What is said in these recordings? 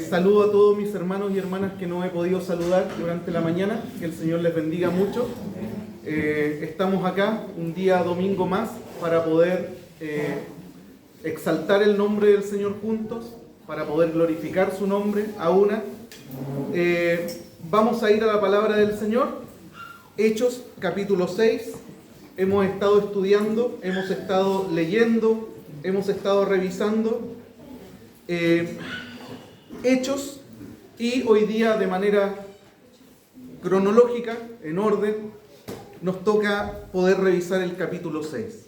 Saludo a todos mis hermanos y hermanas que no he podido saludar durante la mañana. Que el Señor les bendiga mucho. Estamos acá un día domingo más para poder exaltar el nombre del Señor juntos, para poder glorificar su nombre a una. Vamos a ir a la palabra del Señor. Hechos capítulo 6. Hemos estado estudiando, hemos estado leyendo, hemos estado revisando Hechos, y hoy día de manera cronológica, en orden, nos toca poder revisar el capítulo 6.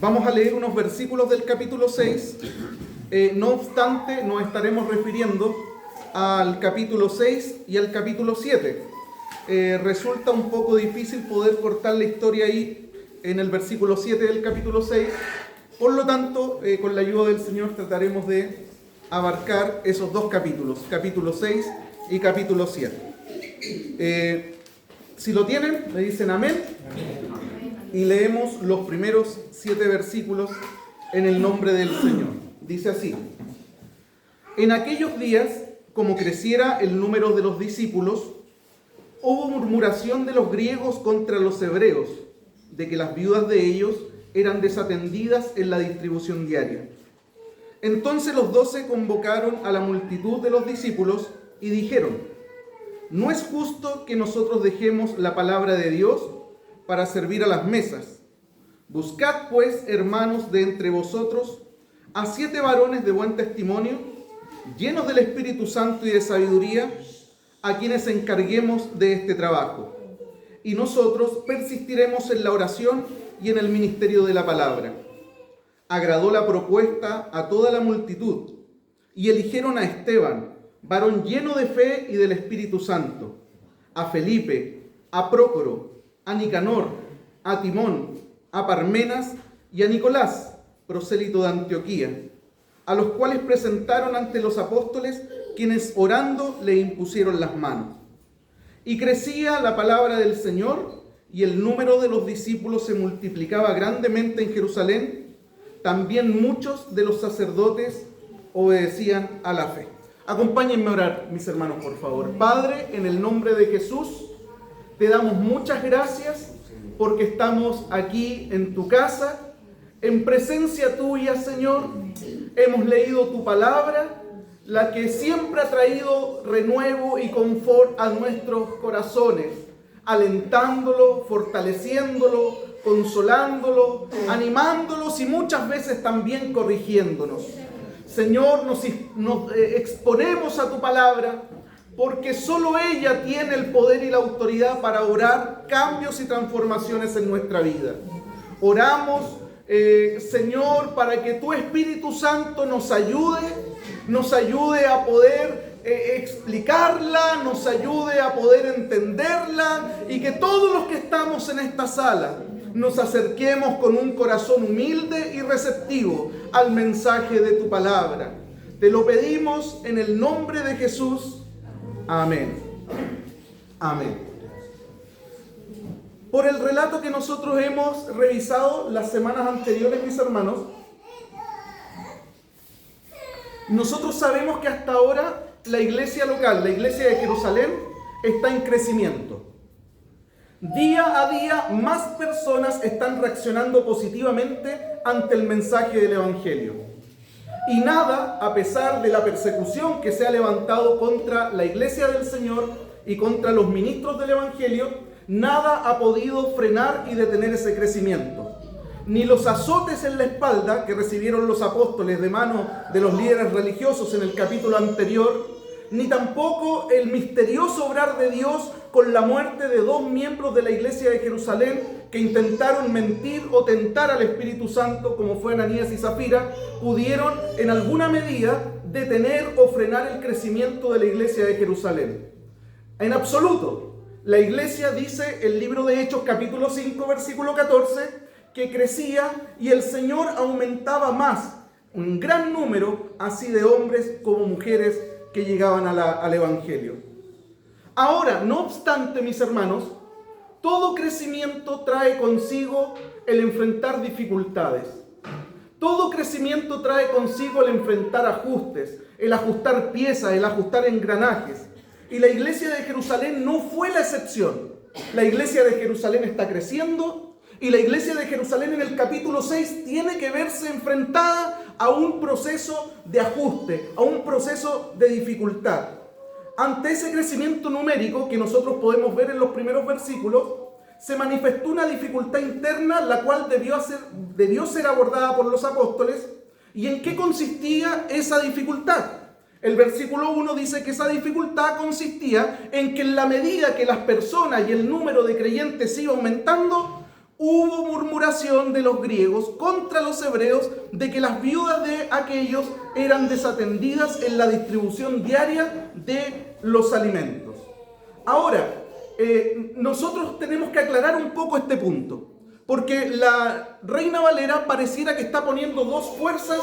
Vamos a leer unos versículos del capítulo 6, no obstante nos estaremos refiriendo al capítulo 6 y al capítulo 7. Resulta un poco difícil poder cortar la historia ahí en el versículo 7 del capítulo 6, por lo tanto, con la ayuda del Señor trataremos de abarcar esos dos capítulos, capítulo 6 y capítulo 7. Si lo tienen, me dicen amén, y leemos los primeros 7 versículos en el nombre del Señor. Dice así: En aquellos días, como creciera el número de los discípulos, hubo murmuración de los griegos contra los hebreos, de que las viudas de ellos eran desatendidas en la distribución diaria. Entonces los 12 convocaron a la multitud de los discípulos y dijeron: no es justo que nosotros dejemos la palabra de Dios para servir a las mesas. Buscad pues, hermanos, de entre vosotros a 7 varones de buen testimonio, llenos del Espíritu Santo y de sabiduría, a quienes encarguemos de este trabajo. Y nosotros persistiremos en la oración y en el ministerio de la palabra. Agradó la propuesta a toda la multitud, y eligieron a Esteban, varón lleno de fe y del Espíritu Santo, a Felipe, a Prócoro, a Nicanor, a Timón, a Parmenas y a Nicolás, prosélito de Antioquía, a los cuales presentaron ante los apóstoles, quienes orando le impusieron las manos. Y crecía la palabra del Señor, y el número de los discípulos se multiplicaba grandemente en Jerusalén. También muchos de los sacerdotes obedecían a la fe. Acompáñenme a orar, mis hermanos, por favor. Padre, en el nombre de Jesús, te damos muchas gracias porque estamos aquí en tu casa, en presencia tuya, Señor. Hemos leído tu palabra, la que siempre ha traído renuevo y confort a nuestros corazones, alentándolo, fortaleciéndolo, consolándolo, animándolos y muchas veces también corrigiéndonos. Señor, nos exponemos a tu palabra porque solo ella tiene el poder y la autoridad para obrar cambios y transformaciones en nuestra vida. Oramos, Señor, para que tu Espíritu Santo nos ayude a poder explicarla, nos ayude a poder entenderla, y que todos los que estamos en esta sala nos acerquemos con un corazón humilde y receptivo al mensaje de tu palabra. Te lo pedimos en el nombre de Jesús. Amén. Amén. Por el relato que nosotros hemos revisado las semanas anteriores, mis hermanos, nosotros sabemos que hasta ahora la iglesia local, la iglesia de Jerusalén, está en crecimiento. Día a día más personas están reaccionando positivamente ante el mensaje del Evangelio. Y nada, a pesar de la persecución que se ha levantado contra la iglesia del Señor y contra los ministros del Evangelio, nada ha podido frenar y detener ese crecimiento. Ni los azotes en la espalda que recibieron los apóstoles de mano de los líderes religiosos en el capítulo anterior, ni tampoco el misterioso obrar de Dios con la muerte de 2 miembros de la iglesia de Jerusalén que intentaron mentir o tentar al Espíritu Santo, como fue Ananías y Zafira, pudieron en alguna medida detener o frenar el crecimiento de la iglesia de Jerusalén. En absoluto. La iglesia, dice el libro de Hechos capítulo 5 versículo 14, que crecía y el Señor aumentaba más, un gran número así de hombres como mujeres que llegaban al Evangelio. Ahora, no obstante, mis hermanos, todo crecimiento trae consigo el enfrentar dificultades. Todo crecimiento trae consigo el enfrentar ajustes, el ajustar piezas, el ajustar engranajes. Y la iglesia de Jerusalén no fue la excepción. La iglesia de Jerusalén está creciendo y la iglesia de Jerusalén en el capítulo 6 tiene que verse enfrentada a un proceso de ajuste, a un proceso de dificultad. Ante ese crecimiento numérico que nosotros podemos ver en los primeros versículos, se manifestó una dificultad interna, la cual debió ser abordada por los apóstoles. ¿Y en qué consistía esa dificultad? El versículo 1 dice que esa dificultad consistía en que en la medida que las personas y el número de creyentes iba aumentando, hubo murmuración de los griegos contra los hebreos de que las viudas de aquellos eran desatendidas en la distribución diaria de los alimentos. Ahora, nosotros tenemos que aclarar un poco este punto, porque la Reina Valera pareciera que está poniendo dos fuerzas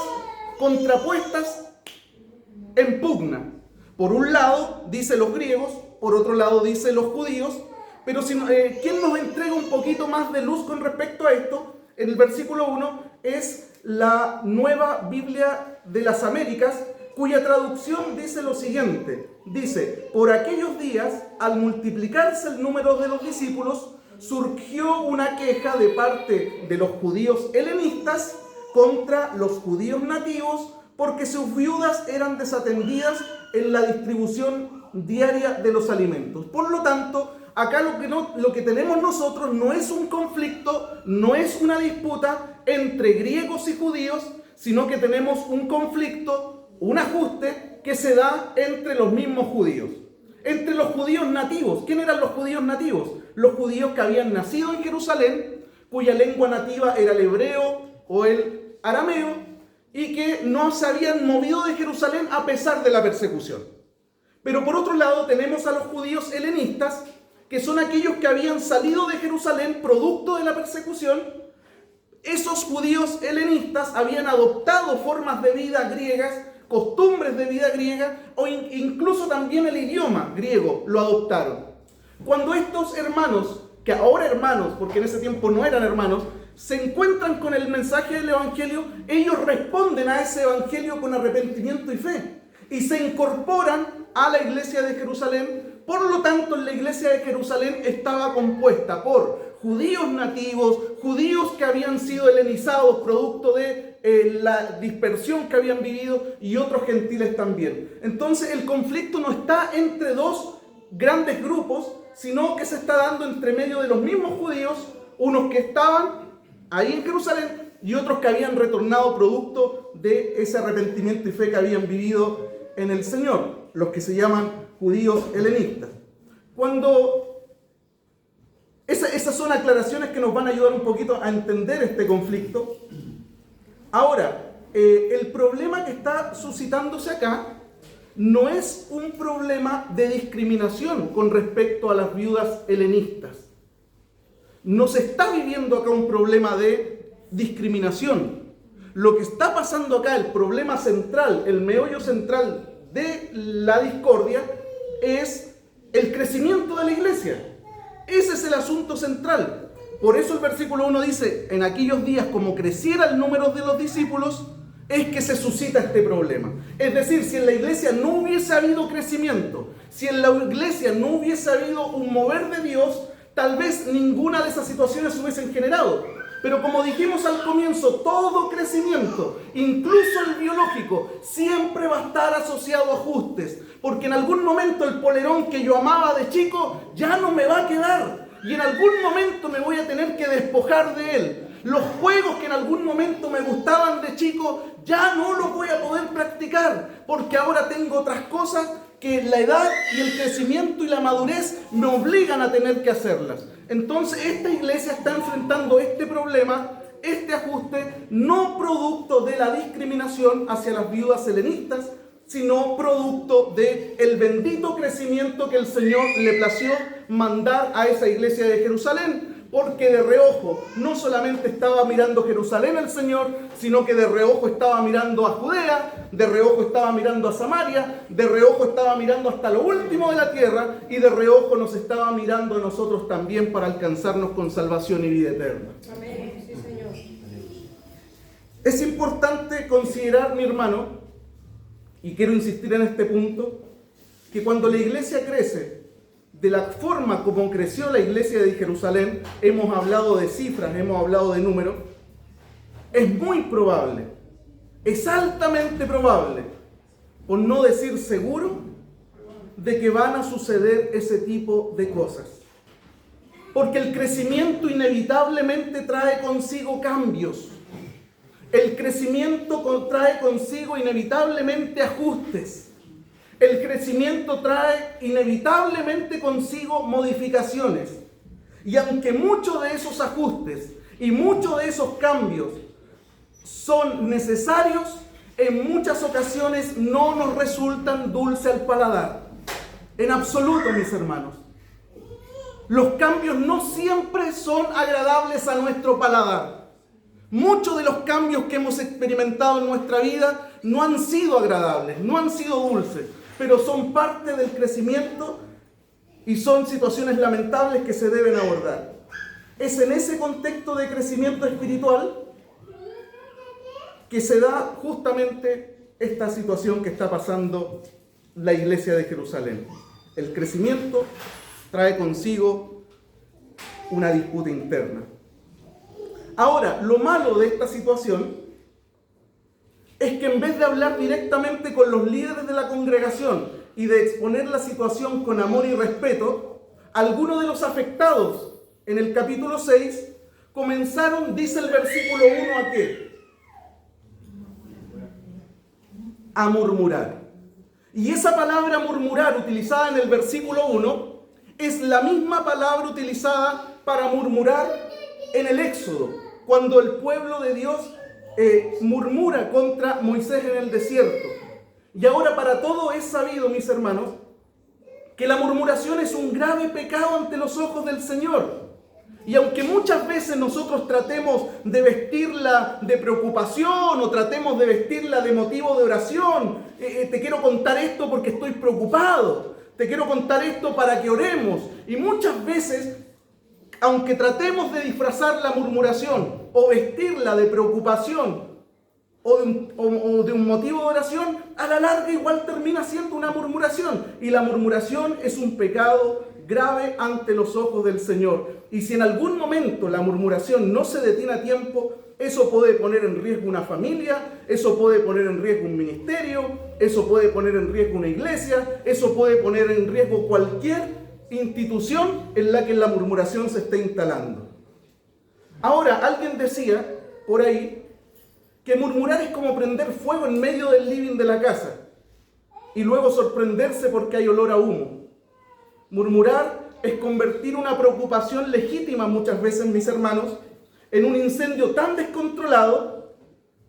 contrapuestas en pugna. Por un lado dice los griegos, por otro lado dice los judíos, pero ¿quién nos entrega un poquito más de luz con respecto a esto? En el versículo 1 es la Nueva Biblia de las Américas, cuya traducción dice lo siguiente. Dice: por aquellos días, al multiplicarse el número de los discípulos, surgió una queja de parte de los judíos helenistas contra los judíos nativos, porque sus viudas eran desatendidas en la distribución diaria de los alimentos. Por lo tanto, acá lo que tenemos nosotros no es un conflicto, no es una disputa entre griegos y judíos, sino que tenemos un conflicto, un ajuste que se da entre los mismos judíos. Entre los judíos nativos. ¿Quién eran los judíos nativos? Los judíos que habían nacido en Jerusalén, cuya lengua nativa era el hebreo o el arameo, y que no se habían movido de Jerusalén a pesar de la persecución. Pero por otro lado tenemos a los judíos helenistas, que son aquellos que habían salido de Jerusalén producto de la persecución. Esos judíos helenistas habían adoptado formas de vida griegas, costumbres de vida griega, o incluso también el idioma griego lo adoptaron. Cuando estos hermanos, que ahora hermanos, porque en ese tiempo no eran hermanos, se encuentran con el mensaje del evangelio, ellos responden a ese evangelio con arrepentimiento y fe, y se incorporan a la iglesia de Jerusalén. Por lo tanto, la iglesia de Jerusalén estaba compuesta por judíos nativos, judíos que habían sido helenizados producto de la dispersión que habían vivido, y otros gentiles también. Entonces el conflicto no está entre dos grandes grupos, sino que se está dando entre medio de los mismos judíos, unos que estaban ahí en Jerusalén y otros que habían retornado producto de ese arrepentimiento y fe que habían vivido en el Señor, los que se llaman judíos helenistas. Esas son aclaraciones que nos van a ayudar un poquito a entender este conflicto. Ahora, el problema que está suscitándose acá no es un problema de discriminación con respecto a las viudas helenistas. No se está viviendo acá un problema de discriminación. Lo que está pasando acá, el problema central, el meollo central de la discordia, es el crecimiento de la iglesia. Ese es el asunto central. Por eso el versículo 1 dice: en aquellos días, como creciera el número de los discípulos, es que se suscita este problema. Es decir, si en la iglesia no hubiese habido crecimiento, si en la iglesia no hubiese habido un mover de Dios, tal vez ninguna de esas situaciones se hubiesen generado. Pero como dijimos al comienzo, todo crecimiento, incluso el biológico, siempre va a estar asociado a ajustes. Porque en algún momento el polerón que yo amaba de chico ya no me va a quedar. Y en algún momento me voy a tener que despojar de él. Los juegos que en algún momento me gustaban de chico ya no los voy a poder practicar. Porque ahora tengo otras cosas que la edad y el crecimiento y la madurez me obligan a tener que hacerlas. Entonces esta iglesia está enfrentando este problema, este ajuste, no producto de la discriminación hacia las viudas helenistas, sino producto del bendito crecimiento que el Señor le plació mandar a esa iglesia de Jerusalén. Porque de reojo no solamente estaba mirando Jerusalén el Señor, sino que de reojo estaba mirando a Judea, de reojo estaba mirando a Samaria, de reojo estaba mirando hasta lo último de la tierra, y de reojo nos estaba mirando a nosotros también para alcanzarnos con salvación y vida eterna. Amén. Sí, Señor. Es importante considerar, mi hermano, y quiero insistir en este punto, que cuando la iglesia crece, de la forma como creció la iglesia de Jerusalén, hemos hablado de cifras, hemos hablado de números, es muy probable, es altamente probable, por no decir seguro, de que van a suceder ese tipo de cosas. Porque el crecimiento inevitablemente trae consigo cambios. El crecimiento trae consigo inevitablemente ajustes. El crecimiento trae inevitablemente consigo modificaciones. Y aunque muchos de esos ajustes y muchos de esos cambios son necesarios, en muchas ocasiones no nos resultan dulce al paladar. En absoluto, mis hermanos. Los cambios no siempre son agradables a nuestro paladar. Muchos de los cambios que hemos experimentado en nuestra vida no han sido agradables, no han sido dulces, pero son parte del crecimiento y son situaciones lamentables que se deben abordar. Es en ese contexto de crecimiento espiritual que se da justamente esta situación que está pasando la iglesia de Jerusalén. El crecimiento trae consigo una disputa interna. Ahora, lo malo de esta situación es que en vez de hablar directamente con los líderes de la congregación y de exponer la situación con amor y respeto, algunos de los afectados en el capítulo 6 comenzaron, dice el versículo 1, ¿a qué? A murmurar. Y esa palabra murmurar utilizada en el versículo 1 es la misma palabra utilizada para murmurar en el Éxodo, cuando el pueblo de Dios murmura contra Moisés en el desierto. Y ahora para todo es sabido, mis hermanos, que la murmuración es un grave pecado ante los ojos del Señor. Y aunque muchas veces nosotros tratemos de vestirla de preocupación o tratemos de vestirla de motivo de oración, te quiero contar esto porque estoy preocupado, te quiero contar esto para que oremos. Y muchas veces, aunque tratemos de disfrazar la murmuración o vestirla de preocupación o de un motivo de oración, a la larga igual termina siendo una murmuración. Y la murmuración es un pecado grave ante los ojos del Señor. Y si en algún momento la murmuración no se detiene a tiempo, eso puede poner en riesgo una familia, eso puede poner en riesgo un ministerio, eso puede poner en riesgo una iglesia, eso puede poner en riesgo cualquier institución en la que la murmuración se esté instalando. Ahora, alguien decía por ahí que murmurar es como prender fuego en medio del living de la casa y luego sorprenderse porque hay olor a humo. Murmurar es convertir una preocupación legítima muchas veces, mis hermanos, en un incendio tan descontrolado,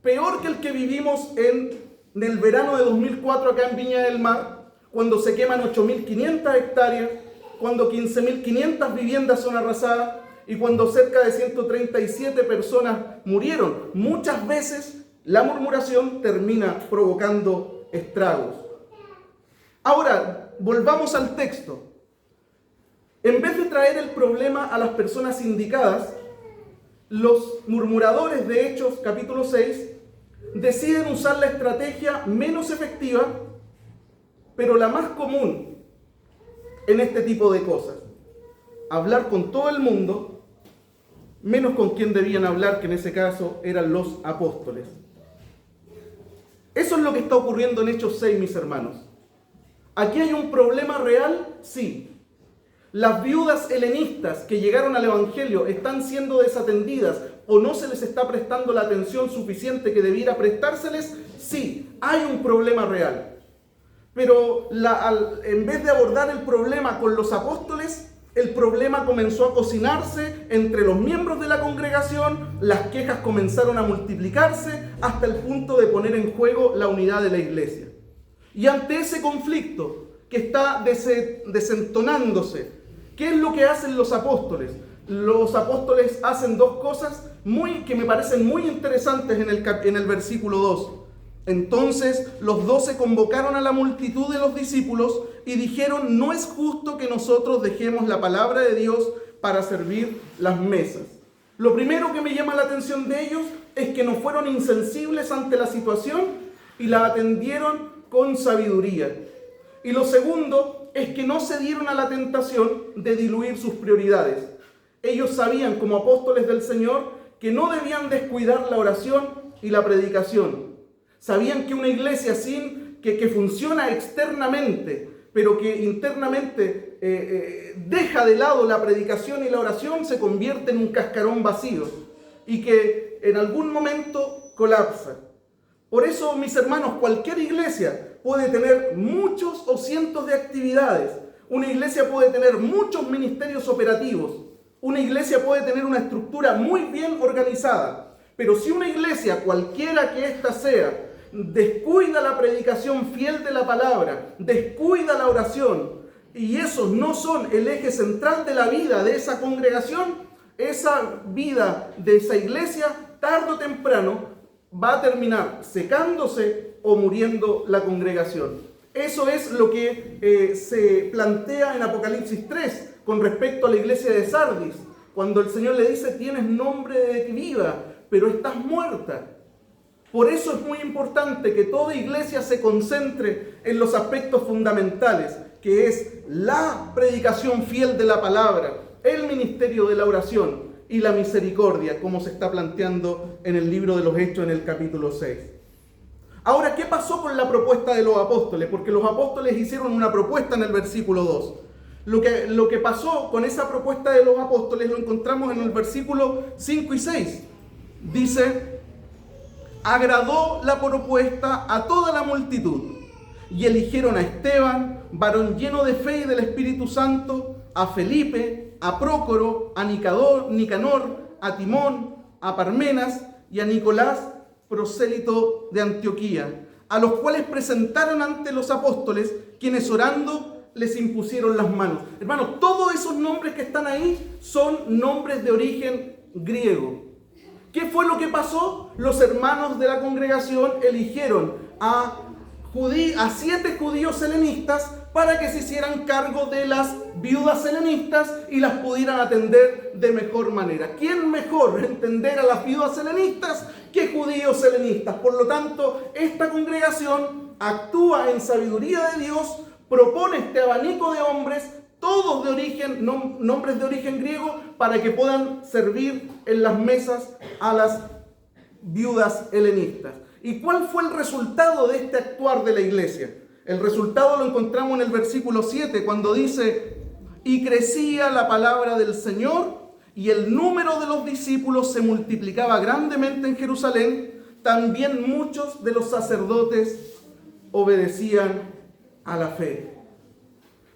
peor que el que vivimos en el verano de 2004 acá en Viña del Mar, cuando se queman 8.500 hectáreas, cuando 15.500 viviendas son arrasadas y cuando cerca de 137 personas murieron. Muchas veces la murmuración termina provocando estragos. Ahora, volvamos al texto. En vez de traer el problema a las personas indicadas, los murmuradores de Hechos capítulo 6 deciden usar la estrategia menos efectiva, pero la más común en este tipo de cosas. Hablar con todo el mundo, menos con quien debían hablar, que en ese caso eran los apóstoles. Eso es lo que está ocurriendo en Hechos 6, mis hermanos. ¿Aquí hay un problema real? Sí. Las viudas helenistas que llegaron al Evangelio están siendo desatendidas o no se les está prestando la atención suficiente que debiera prestárseles. Sí, hay un problema real. Pero en vez de abordar el problema con los apóstoles, el problema comenzó a cocinarse entre los miembros de la congregación, las quejas comenzaron a multiplicarse hasta el punto de poner en juego la unidad de la iglesia. Y ante ese conflicto que está desentonándose, ¿qué es lo que hacen los apóstoles? Los apóstoles hacen dos cosas que me parecen muy interesantes en el versículo 2. Entonces los 12 convocaron a la multitud de los discípulos y dijeron: no es justo que nosotros dejemos la palabra de Dios para servir las mesas. Lo primero que me llama la atención de ellos es que no fueron insensibles ante la situación y la atendieron con sabiduría. Y lo segundo es que no se dieron a la tentación de diluir sus prioridades. Ellos sabían, como apóstoles del Señor, que no debían descuidar la oración y la predicación. Sabían que una iglesia que funciona externamente, pero que internamente deja de lado la predicación y la oración, se convierte en un cascarón vacío y que en algún momento colapsa. Por eso, mis hermanos, cualquier iglesia puede tener muchos o cientos de actividades. Una iglesia puede tener muchos ministerios operativos. Una iglesia puede tener una estructura muy bien organizada. Pero si una iglesia, cualquiera que ésta sea, descuida la predicación fiel de la palabra, descuida la oración, y esos no son el eje central de la vida de esa congregación, esa vida de esa iglesia, tarde o temprano, va a terminar secándose o muriendo la congregación. Eso es lo que se plantea en Apocalipsis 3 con respecto a la iglesia de Sardis, cuando el Señor le dice: tienes nombre de que viva, pero estás muerta. Por eso es muy importante que toda iglesia se concentre en los aspectos fundamentales, que es la predicación fiel de la palabra, el ministerio de la oración y la misericordia, como se está planteando en el libro de los Hechos en el capítulo 6. Ahora, ¿qué pasó con la propuesta de los apóstoles? Porque los apóstoles hicieron una propuesta en el versículo 2. Lo que pasó con esa propuesta de los apóstoles lo encontramos en el versículo 5 y 6. Dice: agradó la propuesta a toda la multitud, y eligieron a Esteban, varón lleno de fe y del Espíritu Santo, a Felipe, a Prócoro, a Nicanor, a Timón, a Parmenas y a Nicolás, prosélito de Antioquía, a los cuales presentaron ante los apóstoles, quienes orando les impusieron las manos. Hermanos, todos esos nombres que están ahí son nombres de origen griego. ¿Qué fue lo que pasó? Los hermanos de la congregación eligieron a 7 judíos helenistas para que se hicieran cargo de las viudas helenistas y las pudieran atender de mejor manera. ¿Quién mejor entender a las viudas helenistas que judíos helenistas? Por lo tanto, esta congregación actúa en sabiduría de Dios, propone este abanico de hombres, todos de origen, nombres de origen griego, para que puedan servir en las mesas a las viudas helenistas. ¿Y cuál fue el resultado de este actuar de la iglesia? El resultado lo encontramos en el versículo 7, cuando dice: y crecía la palabra del Señor, y el número de los discípulos se multiplicaba grandemente en Jerusalén. También muchos de los sacerdotes obedecían a la fe.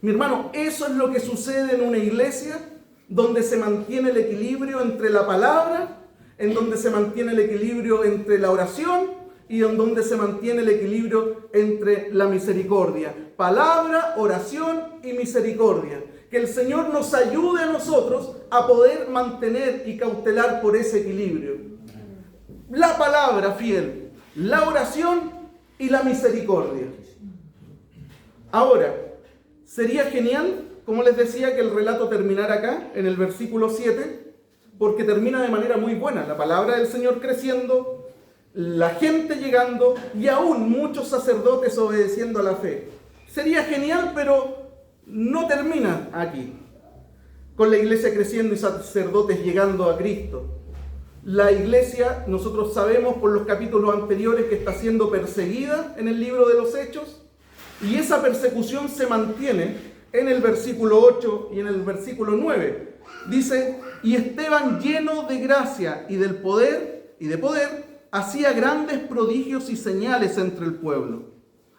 Mi hermano, eso es lo que sucede en una iglesia donde se mantiene el equilibrio entre la palabra, en donde se mantiene el equilibrio entre la oración y en donde se mantiene el equilibrio entre la misericordia. Palabra, oración y misericordia. Que el Señor nos ayude a nosotros a poder mantener y cautelar por ese equilibrio. La palabra fiel, la oración y la misericordia. Ahora, sería genial, como les decía, que el relato terminara acá, en el versículo 7, porque termina de manera muy buena. La palabra del Señor creciendo, la gente llegando y aún muchos sacerdotes obedeciendo a la fe. Sería genial, pero no termina aquí, con la iglesia creciendo y sacerdotes llegando a Cristo. La iglesia, nosotros sabemos por los capítulos anteriores, que está siendo perseguida en el libro de los Hechos, y esa persecución se mantiene en el versículo 8 y en el versículo 9. Dice: y Esteban, lleno de gracia y de poder, hacía grandes prodigios y señales entre el pueblo.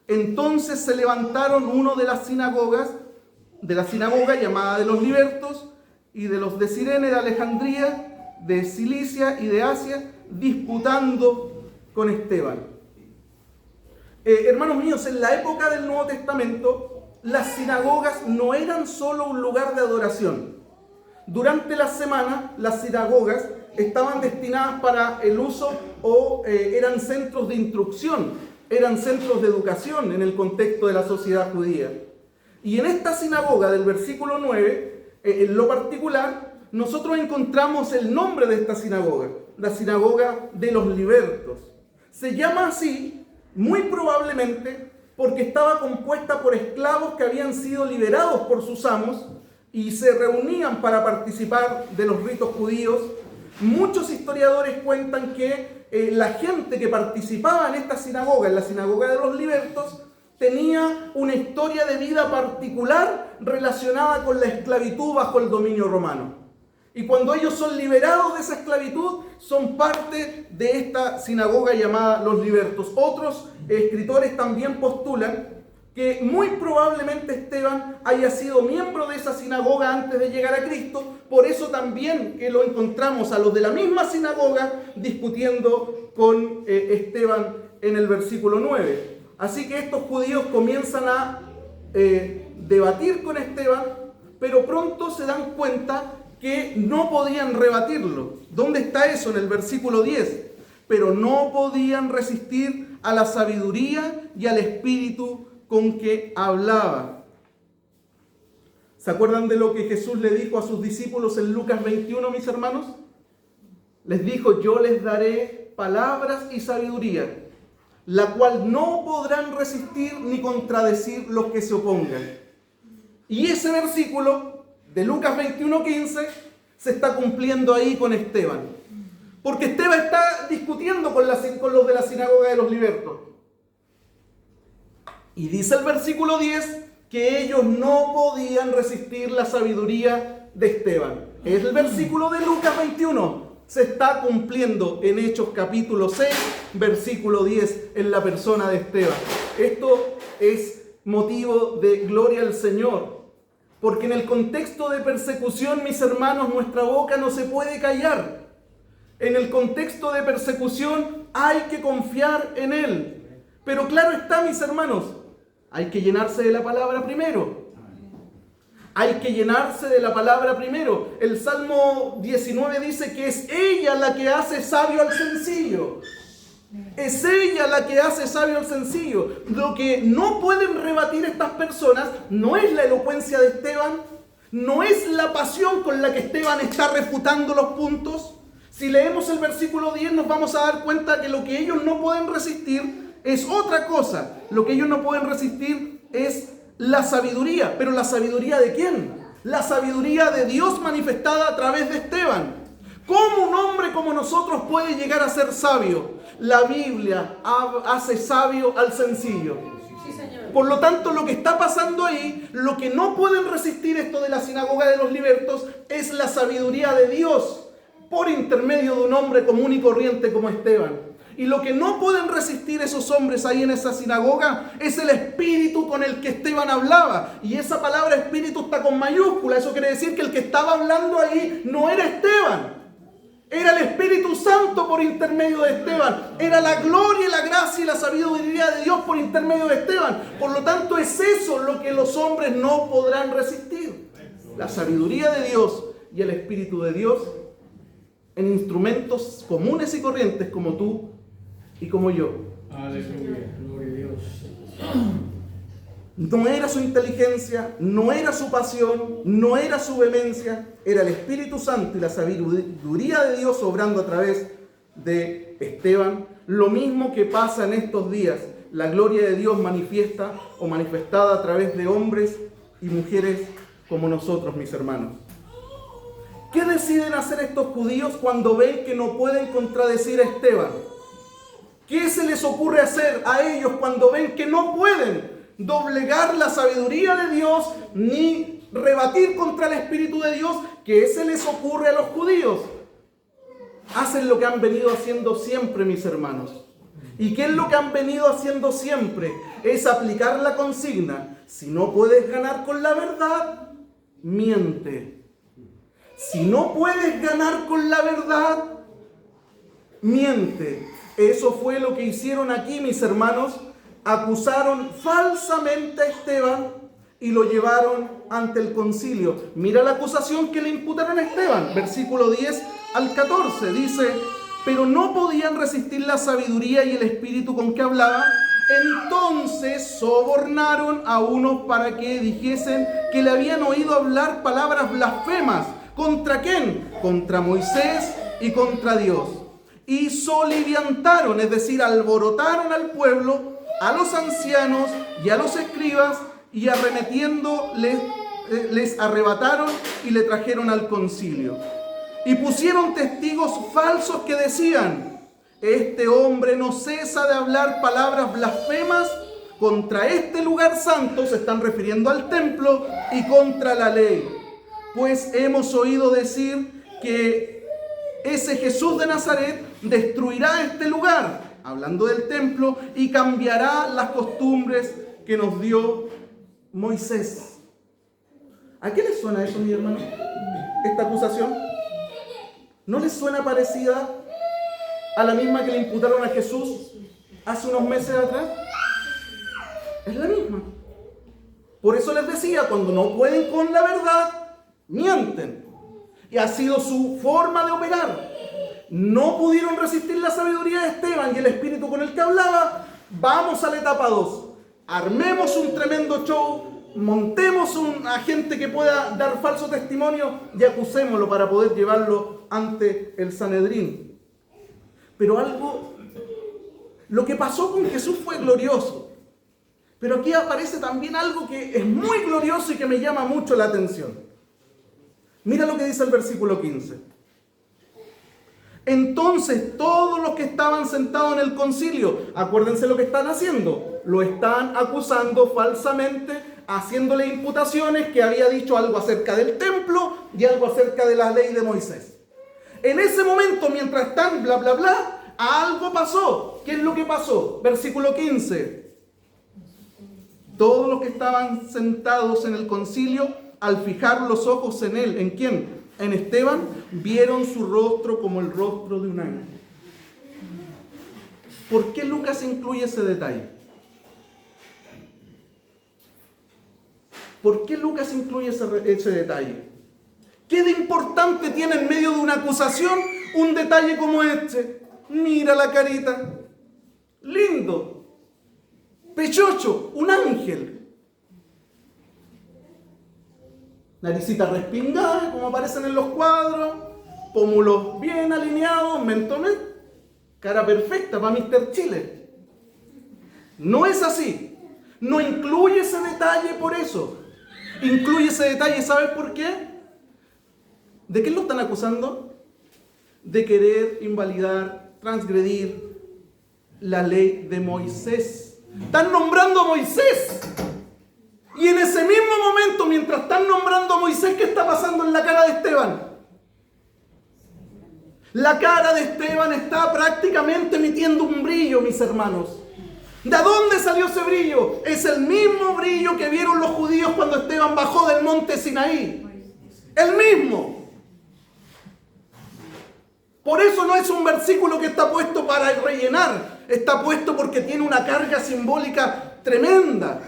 Entonces se levantaron uno de la sinagoga llamada de los libertos, y de los de Cirene, de Alejandría, de Cilicia y de Asia, disputando con Esteban. Hermanos míos, en la época del Nuevo Testamento, las sinagogas no eran solo un lugar de adoración. Durante la semana, las sinagogas estaban destinadas para el uso o eran centros de instrucción, eran centros de educación en el contexto de la sociedad judía. Y en esta sinagoga del versículo 9, en lo particular, nosotros encontramos el nombre de esta sinagoga, la sinagoga de los libertos. Se llama así, muy probablemente, porque estaba compuesta por esclavos que habían sido liberados por sus amos y se reunían para participar de los ritos judíos. Muchos historiadores cuentan que la gente que participaba en esta sinagoga, en la sinagoga de los libertos, tenía una historia de vida particular relacionada con la esclavitud bajo el dominio romano. Y cuando ellos son liberados de esa esclavitud, son parte de esta sinagoga llamada los libertos. Otros escritores también postulan que muy probablemente Esteban haya sido miembro de esa sinagoga antes de llegar a Cristo. Por eso también que lo encontramos a los de la misma sinagoga discutiendo con Esteban en el versículo 9. Así que estos judíos comienzan a debatir con Esteban, pero pronto se dan cuenta que no podían rebatirlo. ¿Dónde está eso? En el versículo 10. Pero no podían resistir a la sabiduría y al espíritu con que hablaba. ¿Se acuerdan de lo que Jesús le dijo a sus discípulos en Lucas 21, mis hermanos? Les dijo: yo les daré palabras y sabiduría, la cual no podrán resistir ni contradecir los que se opongan. Y ese versículo de Lucas 21:15 se está cumpliendo ahí con Esteban. Porque Esteban está discutiendo con los de la sinagoga de los libertos. Y dice el versículo 10 que ellos no podían resistir la sabiduría de Esteban. Es el versículo de Lucas 21. Se está cumpliendo en Hechos capítulo 6, versículo 10, en la persona de Esteban. Esto es motivo de gloria al Señor, porque en el contexto de persecución, mis hermanos, nuestra boca no se puede callar. En el contexto de persecución hay que confiar en Él. Pero claro está, mis hermanos, hay que llenarse de la palabra primero. Hay que llenarse de la palabra primero. El Salmo 19 dice que es ella la que hace sabio al sencillo. Es ella la que hace sabio al sencillo. Lo que no pueden rebatir estas personas no es la elocuencia de Esteban, no es la pasión con la que Esteban está refutando los puntos. Si leemos el versículo 10 nos vamos a dar cuenta que lo que ellos no pueden resistir es otra cosa. Lo que ellos no pueden resistir es la sabiduría. ¿Pero la sabiduría de quién? La sabiduría de Dios manifestada a través de Esteban. ¿Cómo un hombre como nosotros puede llegar a ser sabio? La Biblia hace sabio al sencillo. Por lo tanto, lo que está pasando ahí, lo que no pueden resistir esto de la sinagoga de los libertos, es la sabiduría de Dios por intermedio de un hombre común y corriente como Esteban. Y lo que no pueden resistir esos hombres ahí en esa sinagoga es el espíritu con el que Esteban hablaba. Y esa palabra espíritu está con mayúscula. Eso quiere decir que el que estaba hablando ahí no era Esteban. Era el Espíritu Santo por intermedio de Esteban. Era la gloria, la gracia y la sabiduría de Dios por intermedio de Esteban. Por lo tanto, es eso lo que los hombres no podrán resistir. La sabiduría de Dios y el Espíritu de Dios en instrumentos comunes y corrientes como tú y como yo. Aleluya, gloria a Dios. No era su inteligencia, no era su pasión, no era su vehemencia, era el Espíritu Santo y la sabiduría de Dios obrando a través de Esteban. Lo mismo que pasa en estos días, la gloria de Dios manifiesta o manifestada a través de hombres y mujeres como nosotros, mis hermanos. ¿Qué deciden hacer estos judíos cuando ven que no pueden contradecir a Esteban? ¿Qué se les ocurre hacer a ellos cuando ven que no pueden doblegar la sabiduría de Dios ni rebatir contra el Espíritu de Dios? ¿Qué se les ocurre a los judíos? Hacen lo que han venido haciendo siempre, mis hermanos. ¿Y qué es lo que han venido haciendo siempre? Es aplicar la consigna: si no puedes ganar con la verdad, miente. Si no puedes ganar con la verdad, miente. Eso fue lo que hicieron aquí, mis hermanos. Acusaron falsamente a Esteban y lo llevaron ante el concilio. Mira la acusación que le imputaron a Esteban. Versículo 10 al 14 dice: pero no podían resistir la sabiduría y el espíritu con que hablaba. Entonces sobornaron a unos para que dijesen que le habían oído hablar palabras blasfemas ¿Contra quién? Contra Moisés y contra Dios. Y soliviantaron, es decir, alborotaron al pueblo, a los ancianos y a los escribas, y arremetiendo les arrebataron y le trajeron al concilio. Y pusieron testigos falsos que decían: este hombre no cesa de hablar palabras blasfemas contra este lugar santo, se están refiriendo al templo, y contra la ley. Pues hemos oído decir que ese Jesús de Nazaret destruirá este lugar, hablando del templo, y cambiará las costumbres que nos dio Moisés. ¿A qué les suena eso, mi hermano? Esta acusación. ¿No les suena parecida a la misma que le imputaron a Jesús hace unos meses atrás? Es la misma. Por eso les decía, cuando no pueden con la verdad, mienten. Y ha sido su forma de operar. No pudieron resistir la sabiduría de Esteban y el espíritu con el que hablaba. Vamos a la etapa 2. Armemos un tremendo show, montemos un agente que pueda dar falso testimonio y acusémoslo para poder llevarlo ante el Sanedrín. Pero lo que pasó con Jesús fue glorioso. Pero aquí aparece también algo que es muy glorioso y que me llama mucho la atención. Mira lo que dice el versículo 15. Entonces todos los que estaban sentados en el concilio, acuérdense lo que están haciendo, lo están acusando falsamente, haciéndole imputaciones que había dicho algo acerca del templo y algo acerca de la ley de Moisés. En ese momento, mientras están bla bla bla, algo pasó. ¿Qué es lo que pasó? Versículo 15. Todos los que estaban sentados en el concilio, al fijar los ojos en él, ¿en quién? En Esteban, vieron su rostro como el rostro de un ángel. ¿Por qué Lucas incluye ese detalle? ¿Por qué Lucas incluye ese detalle? ¿Qué de importante tiene en medio de una acusación un detalle como este? Mira la carita. Lindo. Pechocho, un ángel. Naricita respingada, como aparecen en los cuadros. Pómulos bien alineados, mentón, cara perfecta para Mr. Chile. No es así. No incluye ese detalle por eso. Incluye ese detalle, ¿sabes por qué? ¿De qué lo están acusando? De querer invalidar, transgredir la ley de Moisés. Están nombrando a Moisés. Y en ese mismo momento, mientras están nombrando a Moisés, ¿qué está pasando en la cara de Esteban? La cara de Esteban está prácticamente emitiendo un brillo, mis hermanos. ¿De dónde salió ese brillo? Es el mismo brillo que vieron los judíos cuando Esteban bajó del monte Sinaí. El mismo. Por eso no es un versículo que está puesto para rellenar. Está puesto porque tiene una carga simbólica tremenda.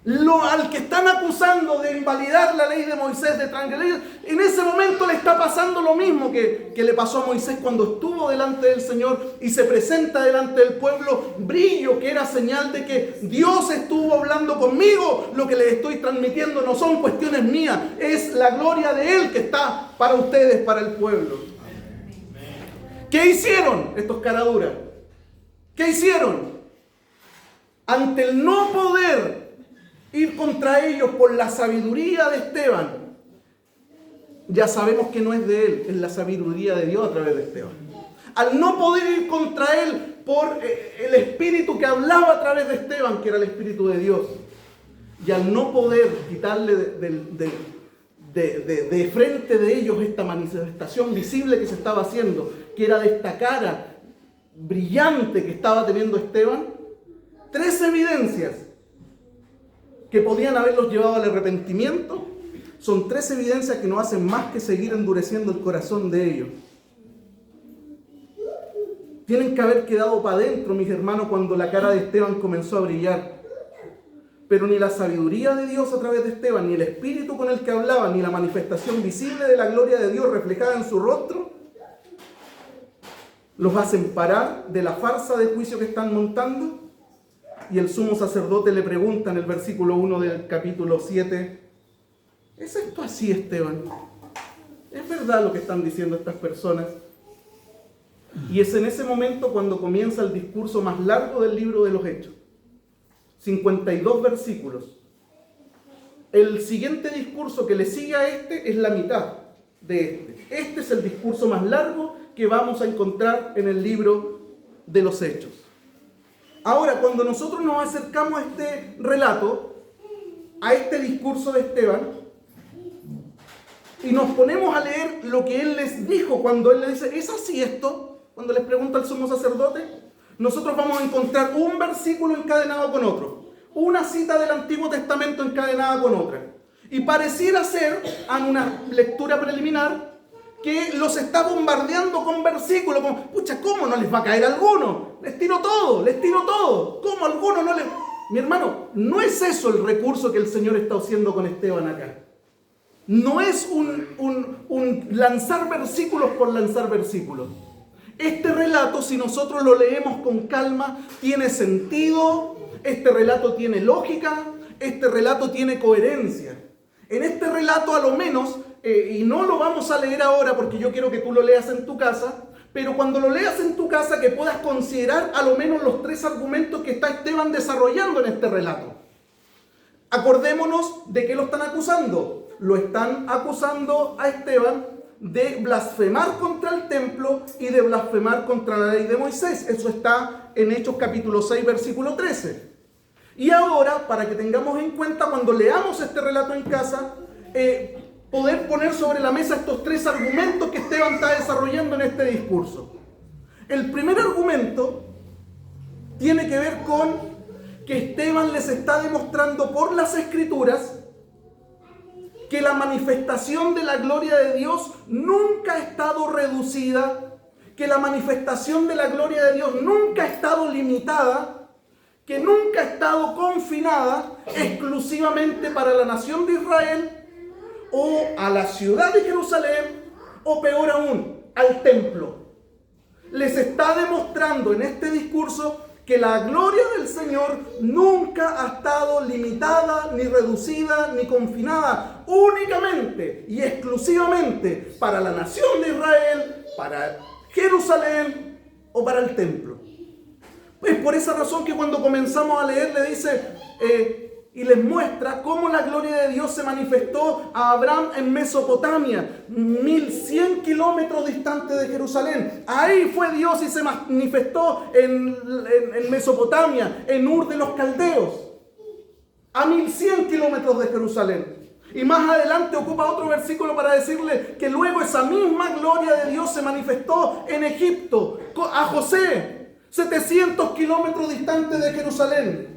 Al que están acusando de invalidar la ley de Moisés, de transgredir, en ese momento le está pasando lo mismo que le pasó a Moisés cuando estuvo delante del Señor y se presenta delante del pueblo. Brillo que era señal de que Dios estuvo hablando conmigo. Lo que les estoy transmitiendo no son cuestiones mías, es la gloria de Él que está para ustedes, para el pueblo. ¿Qué hicieron estos caraduras? ¿Qué hicieron? Ante el no poder ir contra ellos por la sabiduría de Esteban, ya sabemos que no es de él, es la sabiduría de Dios a través de Esteban. Al no poder ir contra él por el espíritu que hablaba a través de Esteban, que era el espíritu de Dios, y al no poder quitarle de frente de ellos esta manifestación visible que se estaba haciendo, que era de esta cara brillante que estaba teniendo Esteban, 3 evidencias que podían haberlos llevado al arrepentimiento, son 3 evidencias que no hacen más que seguir endureciendo el corazón de ellos. Tienen que haber quedado para adentro, mis hermanos, cuando la cara de Esteban comenzó a brillar. Pero ni la sabiduría de Dios a través de Esteban, ni el espíritu con el que hablaba, ni la manifestación visible de la gloria de Dios reflejada en su rostro, los hacen parar de la farsa de juicio que están montando. Y el sumo sacerdote le pregunta en el versículo 1 del capítulo 7, ¿es esto así, Esteban? ¿es verdad lo que están diciendo estas personas? Y es en ese momento cuando comienza el discurso más largo del libro de los Hechos. 52 versículos. El siguiente discurso que le sigue a este es la mitad de este. Este es el discurso más largo que vamos a encontrar en el libro de los Hechos. Ahora, cuando nosotros nos acercamos a este relato, a este discurso de Esteban, y nos ponemos a leer lo que él les dijo cuando él le dice, ¿es así esto? Cuando les pregunta al sumo sacerdote, nosotros vamos a encontrar un versículo encadenado con otro, una cita del Antiguo Testamento encadenada con otra. Y pareciera ser, a una lectura preliminar, que los está bombardeando con versículos, como, pucha, ¿cómo no les va a caer alguno? Les tiro todo. ¿Cómo alguno no les...? Mi hermano, no es eso el recurso que el Señor está haciendo con Esteban acá. No es un lanzar versículos por lanzar versículos. Este relato, si nosotros lo leemos con calma, tiene sentido, este relato tiene lógica, este relato tiene coherencia. En este relato, a lo menos, y no lo vamos a leer ahora porque yo quiero que tú lo leas en tu casa, pero cuando lo leas en tu casa que puedas considerar a lo menos los 3 argumentos que está Esteban desarrollando en este relato. Acordémonos de qué lo están acusando. Lo están acusando a Esteban de blasfemar contra el templo y de blasfemar contra la ley de Moisés. Eso está en Hechos capítulo 6, versículo 13. Y ahora, para que tengamos en cuenta, cuando leamos este relato en casa, poder poner sobre la mesa estos 3 argumentos que Esteban está desarrollando en este discurso. El primer argumento tiene que ver con que Esteban les está demostrando por las Escrituras que la manifestación de la gloria de Dios nunca ha estado reducida, que la manifestación de la gloria de Dios nunca ha estado limitada, que nunca ha estado confinada exclusivamente para la nación de Israel o a la ciudad de Jerusalén o peor aún, al templo. Les está demostrando en este discurso que la gloria del Señor nunca ha estado limitada, ni reducida, ni confinada, únicamente y exclusivamente para la nación de Israel, para Jerusalén o para el templo. Es por esa razón que cuando comenzamos a leer le dice y les muestra cómo la gloria de Dios se manifestó a Abraham en Mesopotamia, 1100 kilómetros distante de Jerusalén. Ahí fue Dios y se manifestó en Mesopotamia, en Ur de los Caldeos, a 1100 kilómetros de Jerusalén. Y más adelante ocupa otro versículo para decirle que luego esa misma gloria de Dios se manifestó en Egipto, a José, 700 kilómetros distante de Jerusalén.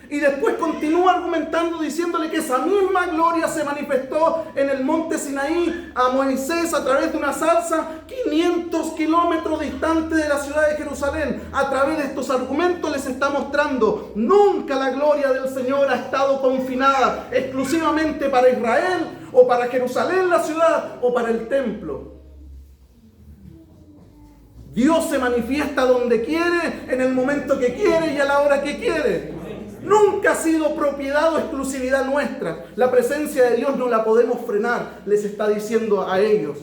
Y después continúa argumentando diciéndole que esa misma gloria se manifestó en el monte Sinaí a Moisés a través de una zarza 500 kilómetros distante de la ciudad de Jerusalén. A través de estos argumentos les está mostrando nunca la gloria del Señor ha estado confinada exclusivamente para Israel o para Jerusalén la ciudad o para el templo. Dios se manifiesta donde quiere, en el momento que quiere y a la hora que quiere. Nunca ha sido propiedad o exclusividad nuestra. La presencia de Dios no la podemos frenar. Les está diciendo a ellos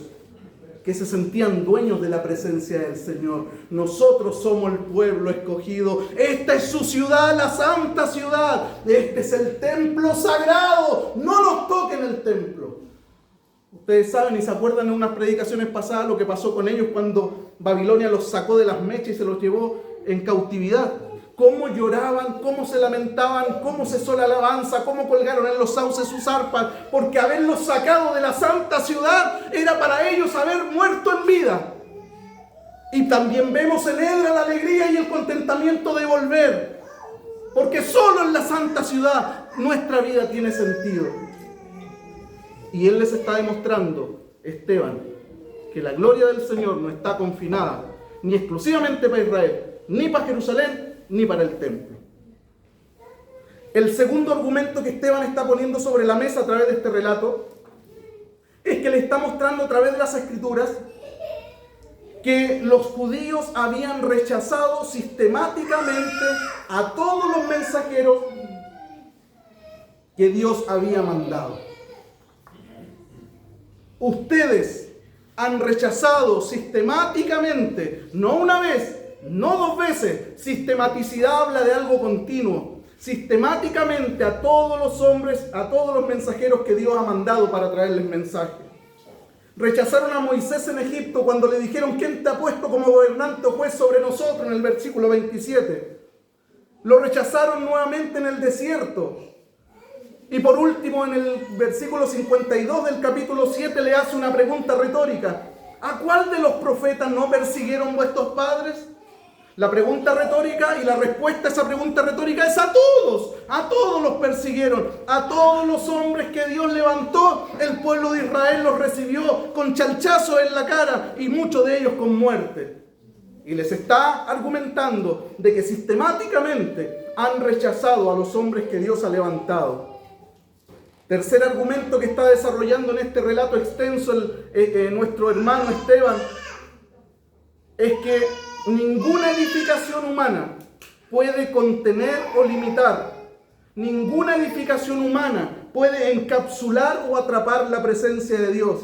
que se sentían dueños de la presencia del Señor. Nosotros somos el pueblo escogido. Esta es su ciudad, la santa ciudad. Este es el templo sagrado. No nos toquen el templo. Ustedes saben y se acuerdan en unas predicaciones pasadas lo que pasó con ellos cuando Babilonia los sacó de las mechas y se los llevó en cautividad. Cómo lloraban, cómo se lamentaban, cómo cesó la alabanza, cómo colgaron en los sauces sus arpas, porque haberlos sacado de la santa ciudad era para ellos haber muerto en vida. Y también vemos en Edra la alegría y el contentamiento de volver, porque solo en la santa ciudad nuestra vida tiene sentido. Y él les está demostrando, Esteban, que la gloria del Señor no está confinada ni exclusivamente para Israel, ni para Jerusalén, ni para el templo. El segundo argumento que Esteban está poniendo sobre la mesa a través de este relato es que le está mostrando a través de las Escrituras que los judíos habían rechazado sistemáticamente a todos los mensajeros que Dios había mandado. Ustedes han rechazado sistemáticamente, no una vez, no dos veces, sistematicidad habla de algo continuo, sistemáticamente a todos los hombres, a todos los mensajeros que Dios ha mandado para traerles mensaje. Rechazaron a Moisés en Egipto cuando le dijeron: ¿quién te ha puesto como gobernante o juez sobre nosotros? En el versículo 27. Lo rechazaron nuevamente en el desierto. Y por último, en el versículo 52 del capítulo 7 le hace una pregunta retórica: ¿a cuál de los profetas no persiguieron vuestros padres? La pregunta retórica y la respuesta a esa pregunta retórica es: a todos los persiguieron, a todos los hombres que Dios levantó, el pueblo de Israel los recibió con chalchazos en la cara y muchos de ellos con muerte. Y les está argumentando de que sistemáticamente han rechazado a los hombres que Dios ha levantado. Tercer argumento que está desarrollando en este relato extenso nuestro hermano Esteban es que ninguna edificación humana puede contener o limitar, ninguna edificación humana puede encapsular o atrapar la presencia de Dios.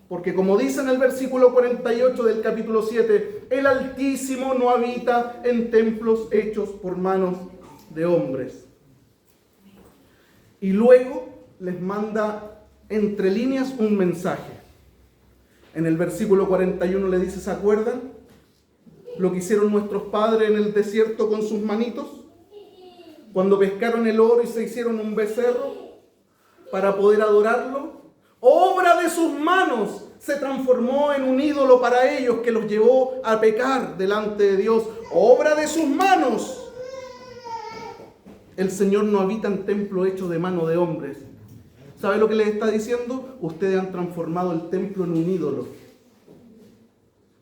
Porque como dice en el versículo 48 del capítulo 7, el Altísimo no habita en templos hechos por manos de hombres. Y luego les manda entre líneas un mensaje. En el versículo 41 le dice: ¿se acuerdan lo que hicieron nuestros padres en el desierto con sus manitos? Cuando pescaron el oro y se hicieron un becerro para poder adorarlo. Obra de sus manos se transformó en un ídolo para ellos que los llevó a pecar delante de Dios. Obra de sus manos. El Señor no habita en templo hecho de mano de hombres. ¿Sabe lo que les está diciendo? Ustedes han transformado el templo en un ídolo.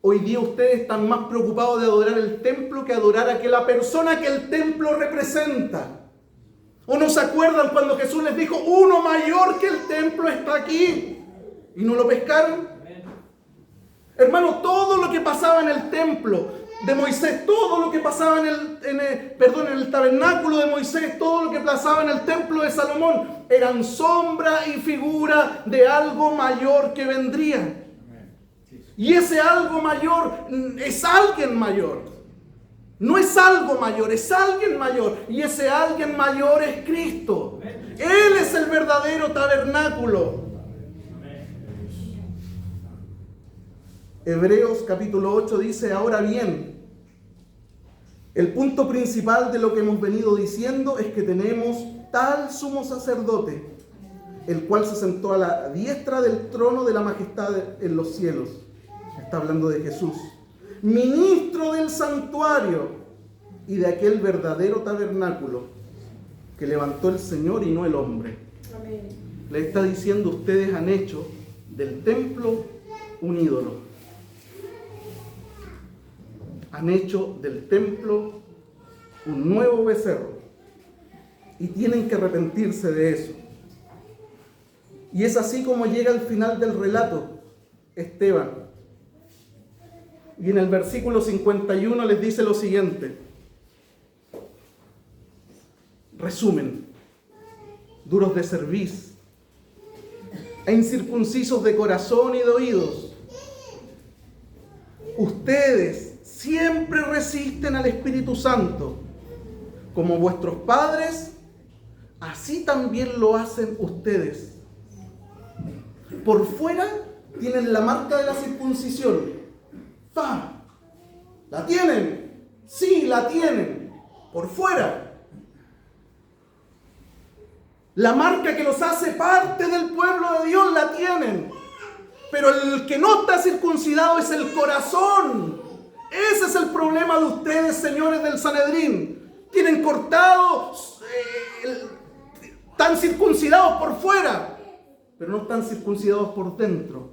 Hoy día ustedes están más preocupados de adorar el templo que adorar a la persona que el templo representa. ¿O no se acuerdan cuando Jesús les dijo: uno mayor que el templo está aquí? ¿Y no lo pescaron? Hermano, todo lo que pasaba en el templo de Moisés, todo lo que pasaba en el tabernáculo de Moisés, todo lo que pasaba en el templo de Salomón, eran sombra y figura de algo mayor que vendría. Y ese algo mayor es alguien mayor. No es algo mayor, es alguien mayor. Y ese alguien mayor es Cristo. Él es el verdadero tabernáculo. Hebreos capítulo 8 dice: ahora bien, el punto principal de lo que hemos venido diciendo es que tenemos tal sumo sacerdote, el cual se sentó a la diestra del trono de la majestad en los cielos. Está hablando de Jesús, ministro del santuario y de aquel verdadero tabernáculo que levantó el Señor y no el hombre. Amén. Le está diciendo: ustedes han hecho del templo un ídolo. Han hecho del templo un nuevo becerro y tienen que arrepentirse de eso. Y es así como llega al final del relato Esteban. Y en el versículo 51 les dice lo siguiente. Resumen: duros de cerviz e incircuncisos de corazón y de oídos, ustedes siempre resisten al Espíritu Santo. Como vuestros padres, así también lo hacen ustedes. Por fuera tienen la marca de la circuncisión. ¡Fa! ¿La tienen? Sí, la tienen. Por fuera. La marca que los hace parte del pueblo de Dios la tienen. Pero el que no está circuncidado es el corazón. Ese es el problema de ustedes, señores del Sanedrín. Tienen cortados, están circuncidados por fuera, pero no están circuncidados por dentro.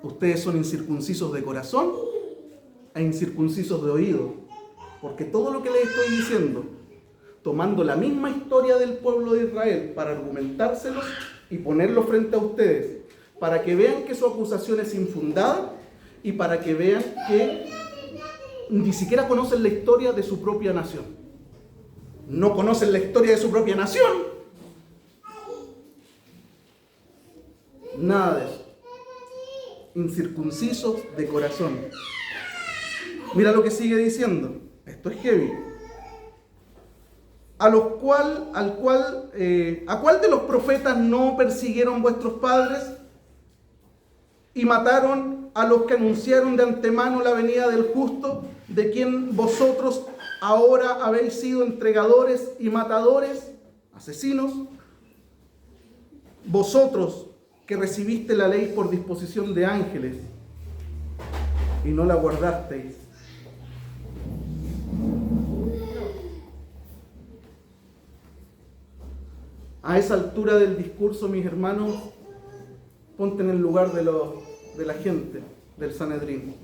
Ustedes son incircuncisos de corazón e incircuncisos de oído. Porque todo lo que les estoy diciendo, tomando la misma historia del pueblo de Israel para argumentárselos y ponerlo frente a ustedes, para que vean que su acusación es infundada y para que vean que ni siquiera conocen la historia de su propia nación. No conocen la historia de su propia nación. Nada de eso. incircuncisos de corazón. Mira lo que sigue diciendo. Esto es heavy. ¿A cuál de los profetas no persiguieron vuestros padres y mataron a los que anunciaron de antemano la venida del justo, de quien vosotros ahora habéis sido entregadores y matadores, asesinos? Vosotros que recibiste la ley por disposición de ángeles y no la guardasteis. A esa altura del discurso, mis hermanos, ponte en el lugar de la gente del Sanedrín.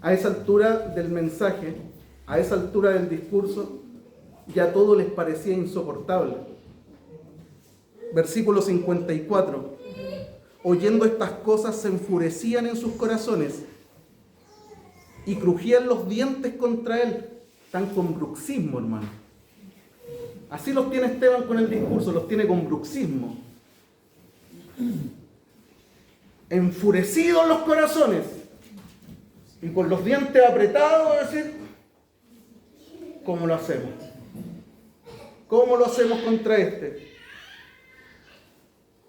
A esa altura del mensaje, a esa altura del discurso, ya todo les parecía insoportable. Versículo 54. Oyendo estas cosas se enfurecían en sus corazones y crujían los dientes contra él. Están con bruxismo, hermano. Así los tiene Esteban con el discurso, los tiene con bruxismo. Enfurecidos los corazones y con los dientes apretados, es decir, ¿cómo lo hacemos? ¿Cómo lo hacemos contra este?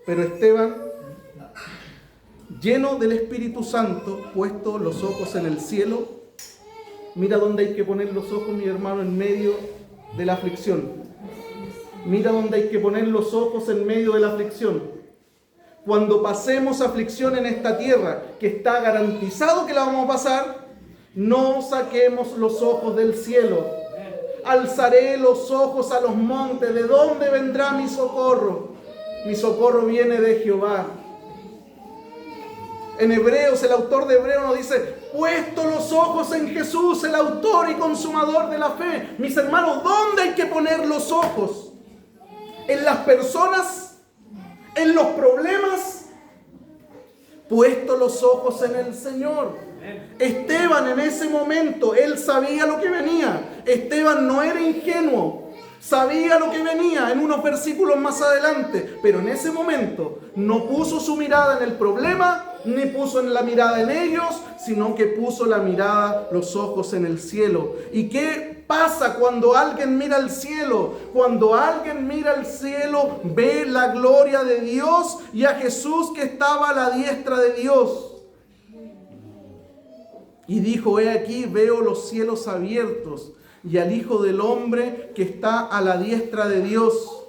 Pero Esteban, lleno del Espíritu Santo, puesto los ojos en el cielo, mira dónde hay que poner los ojos, mi hermano, en medio de la aflicción. Mira dónde hay que poner los ojos en medio de la aflicción. Cuando pasemos aflicción en esta tierra, que está garantizado que la vamos a pasar, no saquemos los ojos del cielo. Alzaré los ojos a los montes. ¿De dónde vendrá mi socorro? Mi socorro viene de Jehová. En Hebreos, el autor de Hebreos nos dice: puesto los ojos en Jesús, el autor y consumador de la fe. Mis hermanos, ¿dónde hay que poner los ojos? ¿En las personas? ¿En los problemas? Puesto los ojos en el Señor. Esteban, en ese momento, él sabía lo que venía. Esteban no era ingenuo. Sabía lo que venía en unos versículos más adelante, pero en ese momento no puso su mirada en el problema, ni puso la mirada en ellos, sino que puso la mirada, los ojos en el cielo. ¿Y qué pasa cuando alguien mira al cielo? Cuando alguien mira al cielo, ve la gloria de Dios y a Jesús que estaba a la diestra de Dios. Y dijo: he aquí, veo los cielos abiertos y al Hijo del Hombre que está a la diestra de Dios.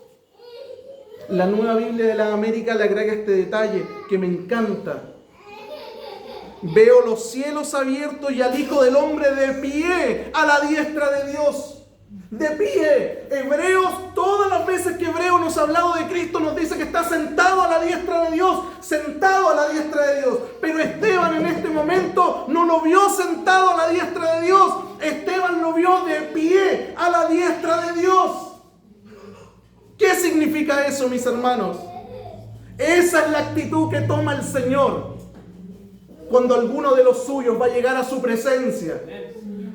La Nueva Biblia de la América le agrega este detalle que me encanta. Veo los cielos abiertos y al Hijo del Hombre de pie a la diestra de Dios. De pie. Hebreos, todas las veces que Hebreos nos ha hablado de Cristo, nos dice que está sentado a la diestra de Dios. Sentado a la diestra de Dios. Pero Esteban en este momento no lo vio sentado a la diestra de Dios. Esteban lo vio de pie a la diestra de Dios. ¿Qué significa eso, mis hermanos? Esa es la actitud que toma el Señor cuando alguno de los suyos va a llegar a su presencia.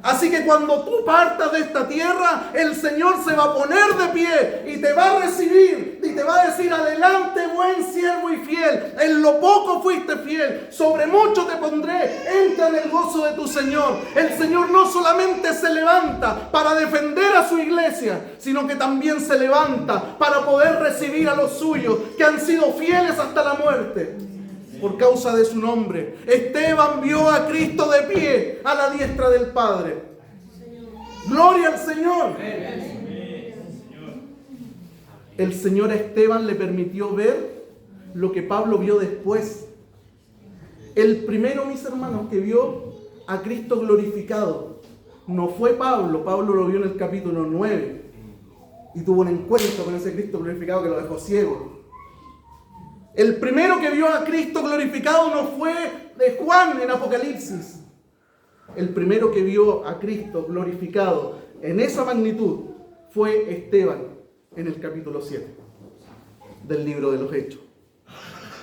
Así que cuando tú partas de esta tierra, el Señor se va a poner de pie y te va a recibir y te va a decir: adelante, buen siervo y fiel, en lo poco fuiste fiel, sobre mucho te pondré, entra en el gozo de tu Señor. El Señor no solamente se levanta para defender a su iglesia, sino que también se levanta para poder recibir a los suyos que han sido fieles hasta la muerte por causa de su nombre. Esteban vio a Cristo de pie a la diestra del Padre. Gloria al Señor. El Señor a Esteban le permitió ver lo que Pablo vio después. El primero, mis hermanos, que vio a Cristo glorificado no fue Pablo. Pablo lo vio en el capítulo 9 y tuvo un encuentro con ese Cristo glorificado que lo dejó ciego. El primero que vio a Cristo glorificado no fue de Juan en Apocalipsis. El primero que vio a Cristo glorificado en esa magnitud fue Esteban en el capítulo 7 del libro de los Hechos.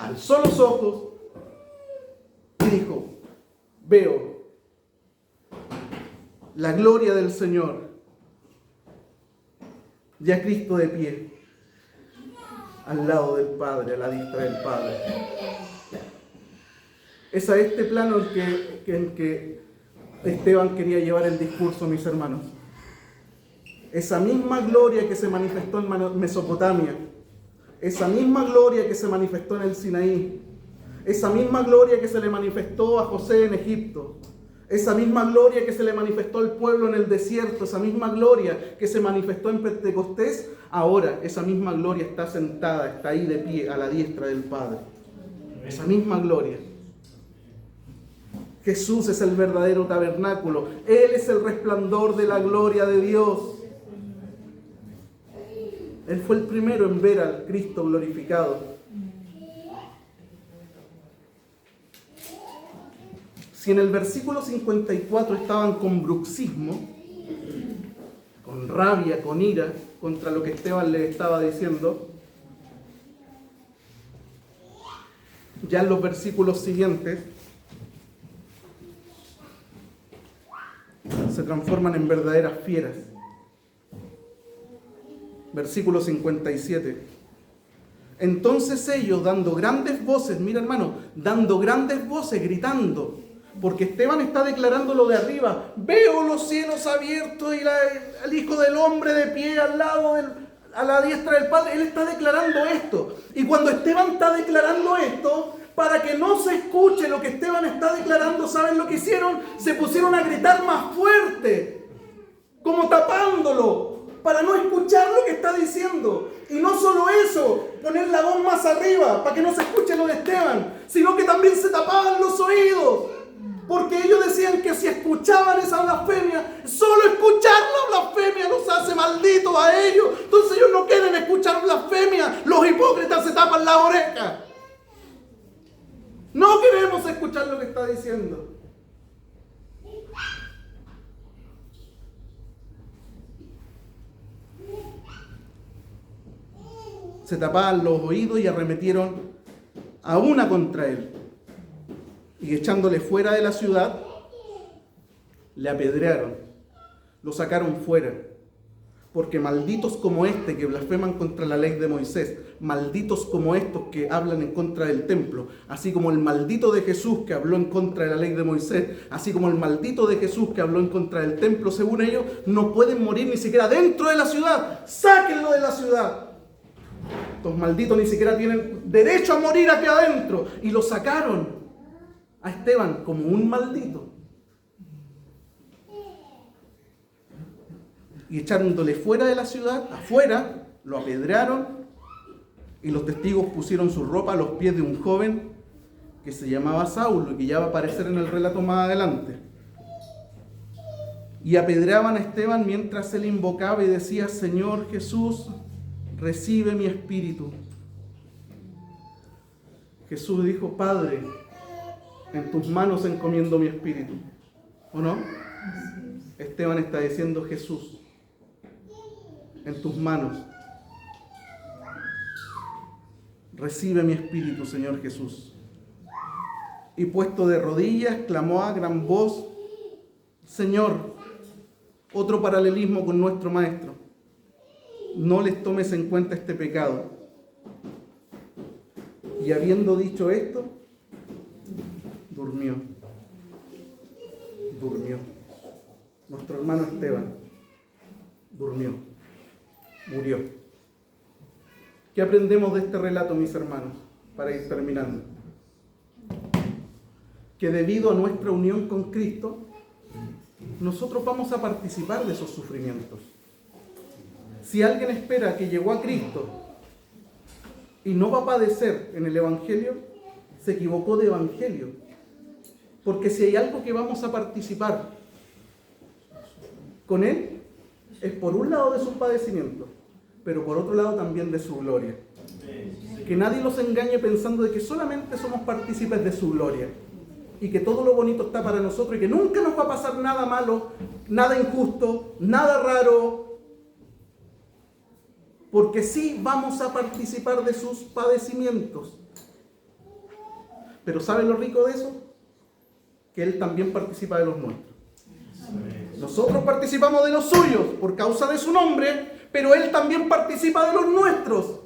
Alzó los ojos y dijo: veo la gloria del Señor y a Cristo de pie al lado del Padre, a la diestra del Padre. Es a este plano en que Esteban quería llevar el discurso, mis hermanos. Esa misma gloria que se manifestó en Mesopotamia, esa misma gloria que se manifestó en el Sinaí, esa misma gloria que se le manifestó a José en Egipto, esa misma gloria que se le manifestó al pueblo en el desierto, esa misma gloria que se manifestó en Pentecostés, ahora esa misma gloria está sentada, está ahí de pie a la diestra del Padre. Esa misma gloria. Jesús es el verdadero tabernáculo. Él es el resplandor de la gloria de Dios. Él fue el primero en ver al Cristo glorificado. Si en el versículo 54 estaban con bruxismo, con rabia, con ira, contra lo que Esteban le estaba diciendo, ya en los versículos siguientes se transforman en verdaderas fieras. Versículo 57. Entonces ellos, dando grandes voces, mira hermano, dando grandes voces, gritando, porque Esteban está declarando lo de arriba: veo los cielos abiertos y al Hijo del Hombre de pie al lado a la diestra del Padre. Él está declarando esto. Y cuando Esteban está declarando esto, para que no se escuche lo que Esteban está declarando, ¿saben lo que hicieron? Se pusieron a gritar más fuerte, como tapándolo, para no escuchar lo que está diciendo. Y no solo eso, poner la voz más arriba, para que no se escuche lo de Esteban, sino que también se tapaban los oídos. Porque ellos decían que si escuchaban esa blasfemia, solo escuchar la blasfemia los hace malditos a ellos. Entonces ellos no quieren escuchar blasfemia. Los hipócritas se tapan la oreja. No queremos escuchar lo que está diciendo. Se tapaban los oídos y arremetieron a una contra él. Y echándole fuera de la ciudad, le apedrearon, lo sacaron fuera. Porque malditos como este que blasfeman contra la ley de Moisés, malditos como estos que hablan en contra del templo, así como el maldito de Jesús que habló en contra de la ley de Moisés, así como el maldito de Jesús que habló en contra del templo, según ellos, no pueden morir ni siquiera dentro de la ciudad. ¡Sáquenlo de la ciudad! Estos malditos ni siquiera tienen derecho a morir aquí adentro. Y lo sacaron a Esteban como un maldito. Y echándole fuera de la ciudad, afuera, lo apedrearon, y los testigos pusieron su ropa a los pies de un joven que se llamaba Saulo, y que ya va a aparecer en el relato más adelante. Y apedreaban a Esteban mientras él invocaba y decía: Señor Jesús, recibe mi espíritu. Jesús dijo: Padre, en tus manos encomiendo mi espíritu. ¿O no? Esteban está diciendo: Jesús, en tus manos, recibe mi espíritu, Señor Jesús. Y puesto de rodillas, clamó a gran voz: Señor, otro paralelismo con nuestro Maestro, no les tomes en cuenta este pecado. Y habiendo dicho esto, durmió. Nuestro hermano Esteban durmió, murió. ¿Qué aprendemos de este relato, mis hermanos? Para ir terminando. Que debido a nuestra unión con Cristo, nosotros vamos a participar de esos sufrimientos. Si alguien espera que llegó a Cristo y no va a padecer en el Evangelio, se equivocó de Evangelio. Porque si hay algo que vamos a participar con Él, es por un lado de sus padecimientos, pero por otro lado también de su gloria. Que nadie los engañe pensando de que solamente somos partícipes de su gloria y que todo lo bonito está para nosotros y que nunca nos va a pasar nada malo, nada injusto, nada raro, porque sí vamos a participar de sus padecimientos. Pero ¿saben lo rico de eso? Que Él también participa de los nuestros. Nosotros participamos de los suyos por causa de su nombre, pero Él también participa de los nuestros.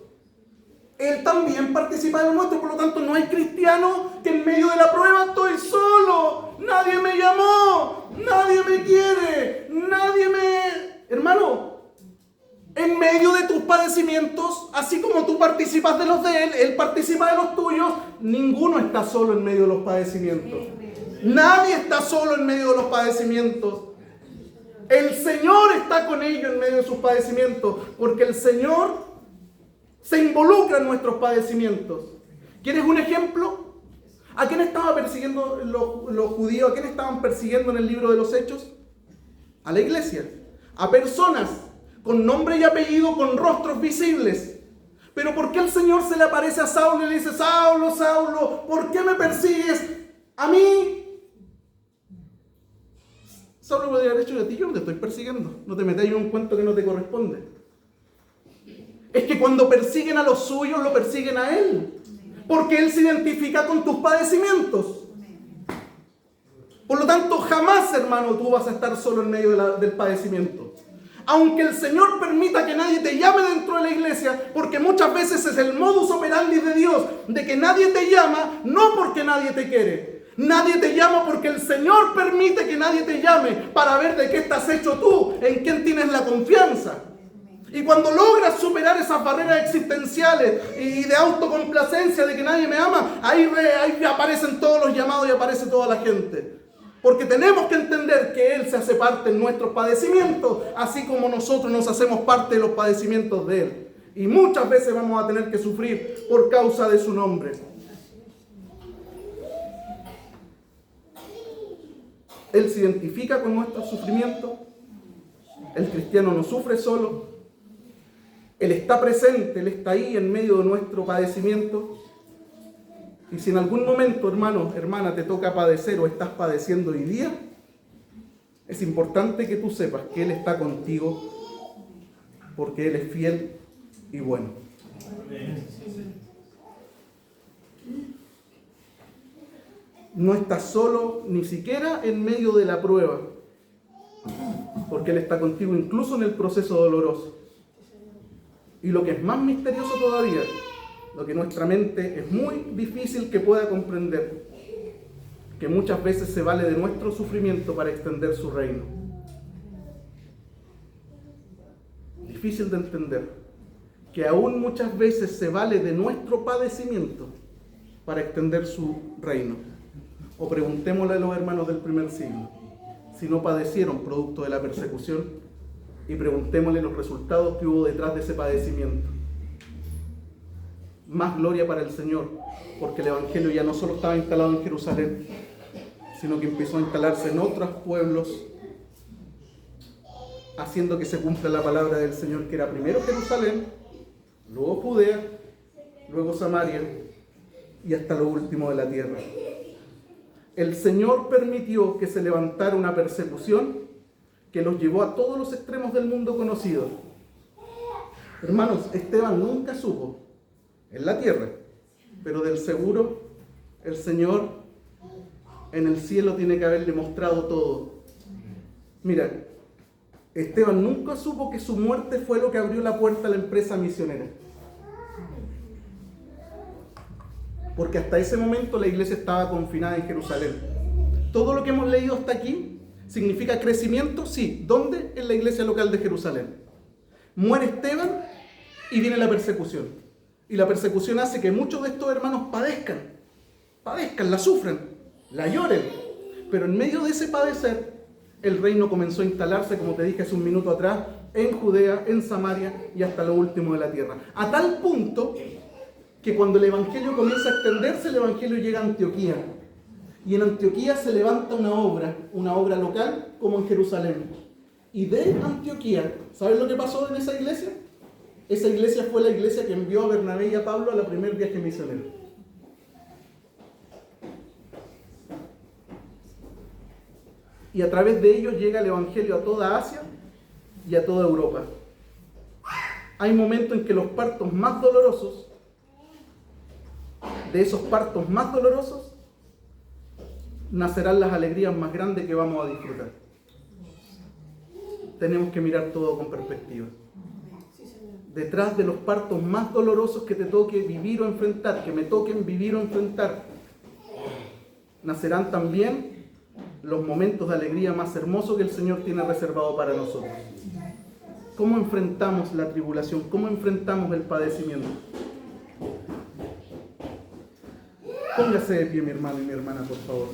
Él también participa de lo nuestro. Por lo tanto, no hay cristiano que en medio de la prueba estoy solo. Nadie me llamó. Nadie me quiere. Nadie me... Hermano, en medio de tus padecimientos, así como tú participas de los de Él participa de los tuyos. Ninguno está solo en medio de los padecimientos. Nadie está solo en medio de los padecimientos. El Señor está con ellos en medio de sus padecimientos, porque el Señor se involucra en nuestros padecimientos. ¿Quieres un ejemplo? ¿A quién estaban persiguiendo los judíos? ¿A quién estaban persiguiendo en el libro de los Hechos? A la iglesia. A personas con nombre y apellido, con rostros visibles. Pero ¿por qué el Señor se le aparece a Saulo y le dice: Saulo, Saulo, ¿por qué me persigues a mí? Saulo podría haber dicho: a ti yo no te estoy persiguiendo. No te metáis en un cuento que no te corresponde. Es que cuando persiguen a los suyos, lo persiguen a Él. Porque Él se identifica con tus padecimientos. Por lo tanto, jamás, hermano, tú vas a estar solo en medio del padecimiento. Aunque el Señor permita que nadie te llame dentro de la iglesia, porque muchas veces es el modus operandi de Dios, de que nadie te llama, no porque nadie te quiere. Nadie te llama porque el Señor permite que nadie te llame para ver de qué estás hecho tú, en quién tienes la confianza. Y cuando logras superar esas barreras existenciales y de autocomplacencia de que nadie me ama, ahí aparecen todos los llamados y aparece toda la gente. Porque tenemos que entender que Él se hace parte en nuestros padecimientos, así como nosotros nos hacemos parte de los padecimientos de Él. Y muchas veces vamos a tener que sufrir por causa de su nombre. Él se identifica con nuestros sufrimientos. El cristiano no sufre solo. Él está presente, Él está ahí en medio de nuestro padecimiento. Y si en algún momento, hermano, hermana, te toca padecer o estás padeciendo hoy día, es importante que tú sepas que Él está contigo, porque Él es fiel y bueno. No estás solo ni siquiera en medio de la prueba, porque Él está contigo incluso en el proceso doloroso. Y lo que es más misterioso todavía, lo que nuestra mente es muy difícil que pueda comprender, que muchas veces se vale de nuestro sufrimiento para extender su reino. Difícil de entender, que aún muchas veces se vale de nuestro padecimiento para extender su reino. O preguntémosle a los hermanos del primer siglo, si no padecieron producto de la persecución, y preguntémosle los resultados que hubo detrás de ese padecimiento. Más gloria para el Señor, porque el Evangelio ya no solo estaba instalado en Jerusalén, sino que empezó a instalarse en otros pueblos, haciendo que se cumpla la palabra del Señor, que era primero Jerusalén, luego Judea, luego Samaria y hasta lo último de la tierra. El Señor permitió que se levantara una persecución que los llevó a todos los extremos del mundo conocido. Hermanos, Esteban nunca supo en la tierra, pero del seguro el Señor en el cielo tiene que haberle mostrado todo. Mira, Esteban nunca supo que su muerte fue lo que abrió la puerta a la empresa misionera. Porque hasta ese momento la iglesia estaba confinada en Jerusalén. Todo lo que hemos leído hasta aquí significa crecimiento, sí. ¿Dónde? En la iglesia local de Jerusalén. Muere Esteban y viene la persecución. Y la persecución hace que muchos de estos hermanos padezcan, la sufran, la lloren. Pero en medio de ese padecer, el reino comenzó a instalarse, como te dije hace un minuto atrás, en Judea, en Samaria y hasta lo último de la tierra. A tal punto que cuando el evangelio comienza a extenderse, el evangelio llega a Antioquía. Y en Antioquía se levanta una obra local como en Jerusalén. Y de Antioquía, ¿sabes lo que pasó en esa iglesia? Esa iglesia fue la iglesia que envió a Bernabé y a Pablo a la primer viaje misionero. Y a través de ellos llega el evangelio a toda Asia y a toda Europa. Hay momentos en que los partos más dolorosos, de esos partos más dolorosos, nacerán las alegrías más grandes que vamos a disfrutar. Tenemos que mirar todo con perspectiva. detrás de los partos más dolorosos que te toque vivir o enfrentar, que me toquen vivir o enfrentar, nacerán también los momentos de alegría más hermosos que el Señor tiene reservado para nosotros. ¿Cómo enfrentamos la tribulación? ¿Cómo enfrentamos el padecimiento? Póngase de pie, mi hermano y mi hermana, por favor.